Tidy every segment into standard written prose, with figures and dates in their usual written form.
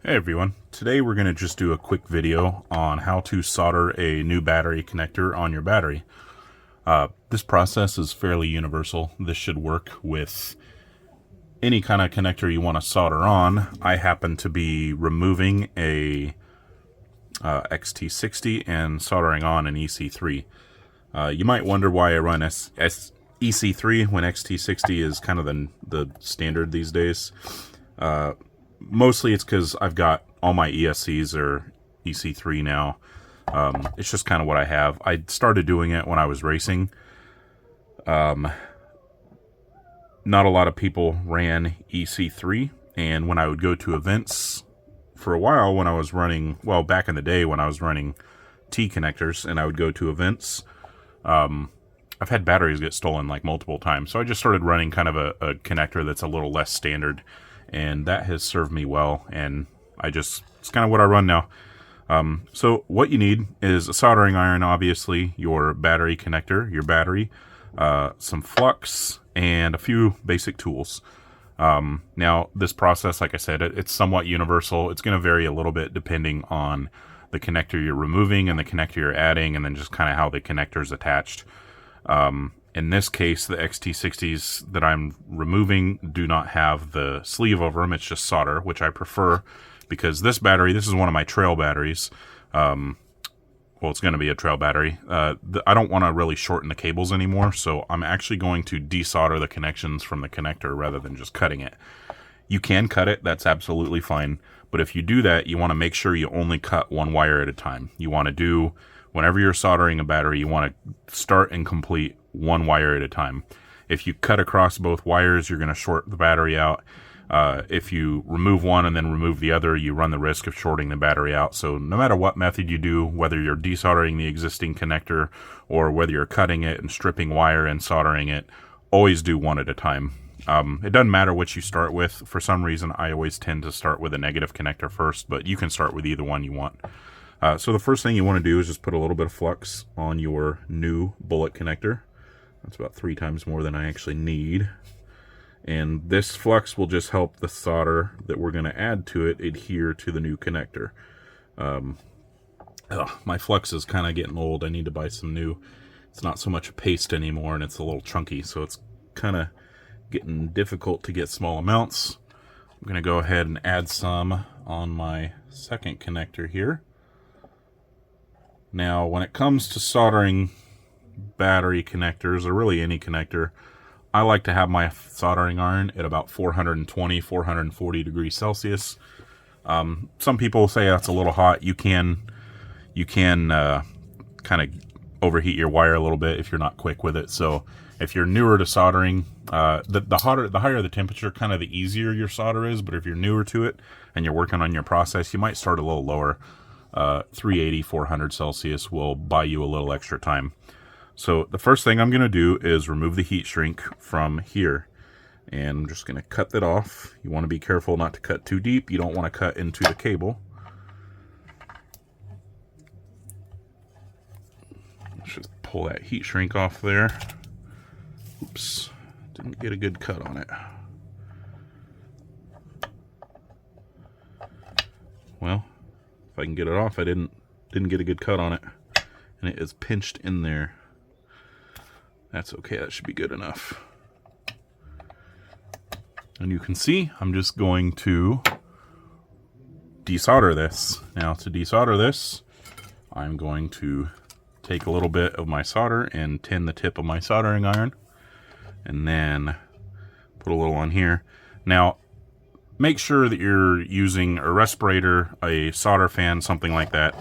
Hey everyone, today we're going to just do a quick video on how to solder a new battery connector on your battery. This process is fairly universal. This should work with any kind of connector you want to solder on. I happen to be removing a XT60 and soldering on an EC3. You might wonder why I run EC3 when XT60 is kind of the standard these days. Mostly it's because I've got all my ESCs are EC3 now. It's just kind of what I have. I started doing it when I was racing. Not a lot of people ran EC3, and when I would go to events for a while when I was running, well, back in the day when I was running T connectors and I would go to events, I've had batteries get stolen like multiple times. So I just started running kind of a connector that's a little less standard, and that has served me well, and it's kind of what I run now. So what you need is a soldering iron, obviously, your battery connector, your battery, some flux, and a few basic tools. Now, this process, like I said, it's somewhat universal. It's going to vary a little bit depending on the connector you're removing and the connector you're adding, and then just kind of how the connector is attached. In this case, the XT60s that I'm removing do not have the sleeve over them. It's just solder, which I prefer because this battery, this is one of my trail batteries. Well, it's going to be a trail battery. I don't want to really shorten the cables anymore, so I'm actually going to desolder the connections from the connector rather than just cutting it. You can cut it, that's absolutely fine. But if you do that, you want to make sure you only cut one wire at a time. You want to do, whenever you're soldering a battery, you want to start and complete one wire at a time. If you cut across both wires, you're going to short the battery out. If you remove one and then remove the other, you run the risk of shorting the battery out. So no matter what method you do, whether you're desoldering the existing connector or whether you're cutting it and stripping wire and soldering it, always do one at a time. It doesn't matter what you start with. For some reason, I always tend to start with a negative connector first, but you can start with either one you want. So the first thing you want to do is just put a little bit of flux on your new bullet connector. That's about 3 times more than I actually need. And this flux will just help the solder that we're going to add to it adhere to the new connector. My flux is kind of getting old. I need to buy some new. It's not so much a paste anymore, and it's a little chunky, so it's kind of getting difficult to get small amounts. I'm going to go ahead and add some on my second connector here. Now, when it comes to soldering battery connectors, or really any connector, I like to have my soldering iron at about 420, 440 degrees Celsius. Some people say that's a little hot. You can kind of overheat your wire a little bit if you're not quick with it. So if you're newer to soldering, the higher the temperature, kind of the easier your solder is. But if you're newer to it and you're working on your process, you might start a little lower. 380, 400 Celsius will buy you a little extra time. So the first thing I'm going to do is remove the heat shrink from here. And I'm just going to cut that off. You want to be careful not to cut too deep. You don't want to cut into the cable. Let's just pull that heat shrink off there. Oops, didn't get a good cut on it. Well, if I can get it off, I didn't get a good cut on it, and it is pinched in there. That's okay, that should be good enough. And you can see I'm just going to desolder this. Now, to desolder this, I'm going to take a little bit of my solder and tin the tip of my soldering iron, and then put a little on here. Now, make sure that you're using a respirator, a solder fan, something like that.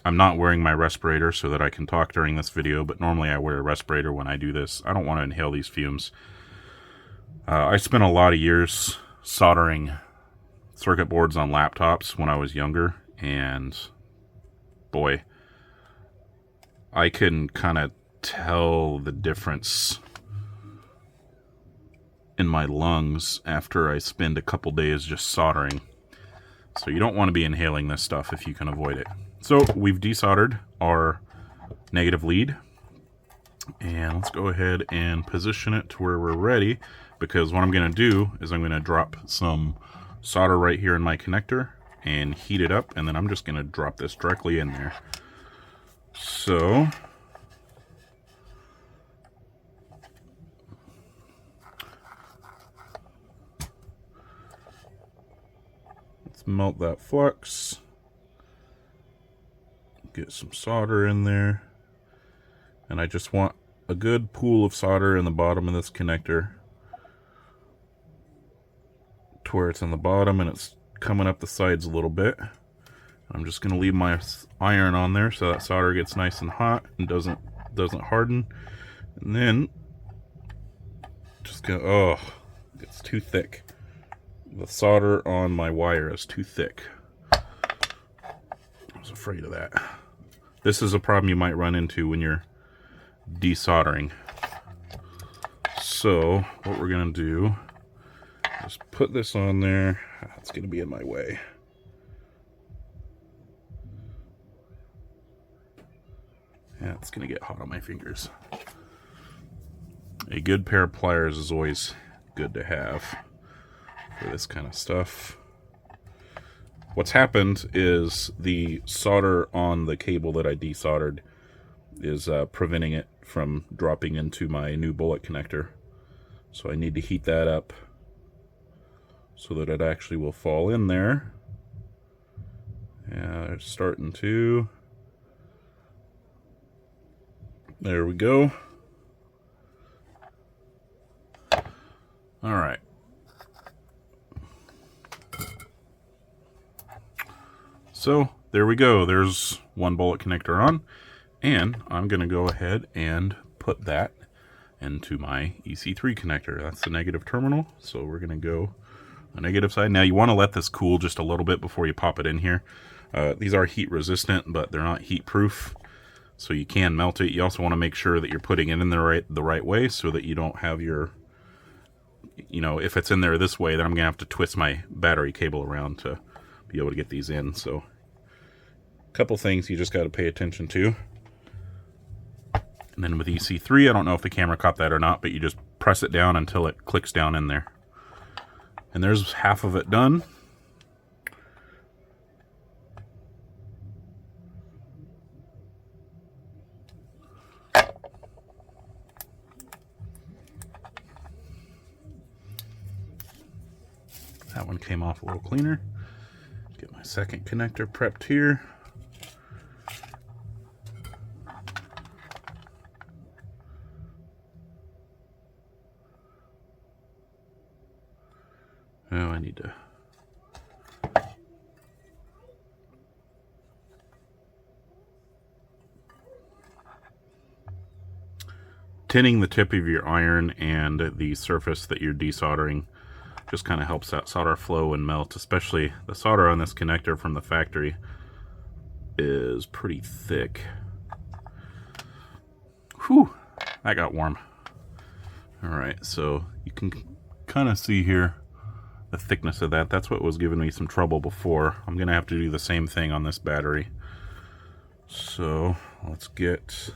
I'm not wearing my respirator so that I can talk during this video, but normally I wear a respirator when I do this. I don't want to inhale these fumes. I spent a lot of years soldering circuit boards on laptops when I was younger, and boy, I can kind of tell the difference in my lungs after I spend a couple days just soldering. So you don't want to be inhaling this stuff if you can avoid it. So we've desoldered our negative lead, and let's go ahead and position it to where we're ready, because what I'm going to do is I'm going to drop some solder right here in my connector and heat it up, and then I'm just going to drop this directly in there. So let's melt that flux, get some solder in there, and I just want a good pool of solder in the bottom of this connector to where it's on the bottom and it's coming up the sides a little bit. I'm just going to leave my iron on there so that solder gets nice and hot and doesn't harden. And then just go, oh, it's too thick. The solder on my wire is too thick. I was afraid of that. This is a problem you might run into when you're desoldering. So what we're going to do is put this on there. It's going to be in my way. Yeah, it's going to get hot on my fingers. A good pair of pliers is always good to have for this kind of stuff. What's happened is the solder on the cable that I desoldered is preventing it from dropping into my new bullet connector. So I need to heat that up so that it actually will fall in there. Yeah, it's starting to. There we go. All right. So there we go. There's one bullet connector on, and I'm going to go ahead and put that into my EC3 connector. That's the negative terminal, so we're going to go the negative side. Now you want to let this cool just a little bit before you pop it in here. These are heat resistant, but they're not heat proof, so you can melt it. You also want to make sure that you're putting it in the right way so that you don't have your, you know, if it's in there this way, then I'm going to have to twist my battery cable around to be able to get these in. So a couple things you just got to pay attention to. And then with EC3, I don't know if the camera caught that or not, but you just press it down until it clicks down in there. And there's half of it done. That one came off a little cleaner. Get my second connector prepped here. Oh, I need to. Tinning the tip of your iron and the surface that you're desoldering just kind of helps that solder flow and melt, especially the solder on this connector from the factory is pretty thick. Whew, that got warm. Alright, so you can kind of see here the thickness of that. That's what was giving me some trouble before. I'm going to have to do the same thing on this battery. So let's get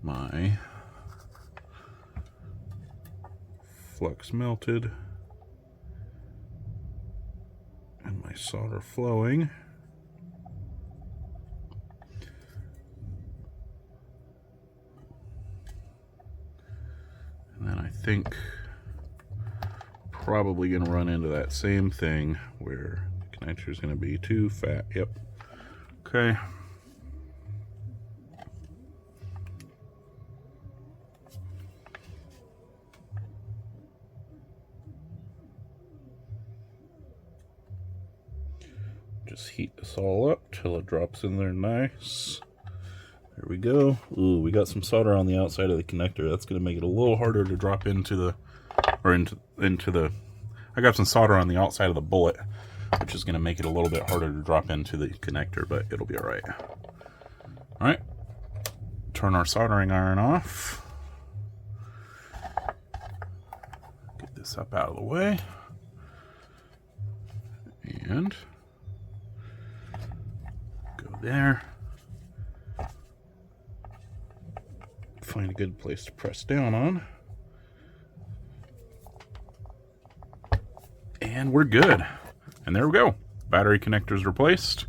my flux melted and my solder flowing. And then I think probably going to run into that same thing where the connector is going to be too fat. Yep. Okay. Just heat this all up till it drops in there nice. There we go. Ooh, we got some solder on the outside of the connector. That's going to make it a little harder to drop into the, or into the, I got some solder on the outside of the bullet, which is going to make it a little bit harder to drop into the connector, but it'll be all right. All right, turn our soldering iron off. Get this up out of the way. And go there. Find a good place to press down on. and we're good. And there we go. Battery connectors replaced,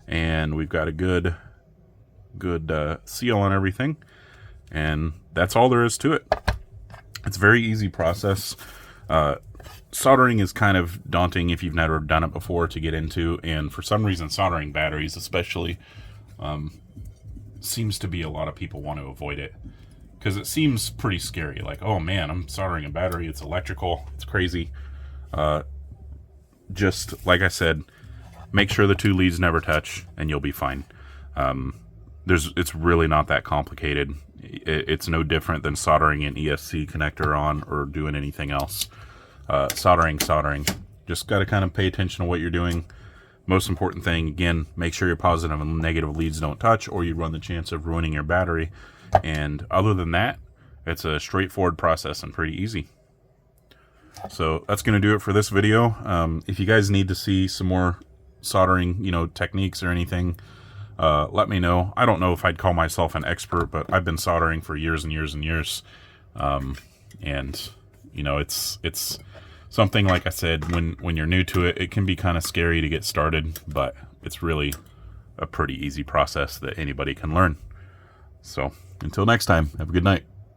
and we've got a good seal on everything, and that's all there is to it. It's a very easy process. Soldering is kind of daunting if you've never done it before to get into, and for some reason soldering batteries especially seems to be a lot of people want to avoid it because it seems pretty scary, like, oh man, I'm soldering a battery, it's electrical, it's crazy. Just like I said, make sure the two leads never touch and you'll be fine. It's really not that complicated. It's no different than soldering an ESC connector on or doing anything else. Soldering. Just got to kind of pay attention to what you're doing. Most important thing, again, make sure your positive and negative leads don't touch or you run the chance of ruining your battery. And other than that, it's a straightforward process and pretty easy. So that's going to do it for this video. If you guys need to see some more soldering, techniques or anything, let me know. I don't know if I'd call myself an expert, but I've been soldering for years and years and years. It's something, like I said, when you're new to it, it can be kind of scary to get started, but it's really a pretty easy process that anybody can learn. So until next time, have a good night.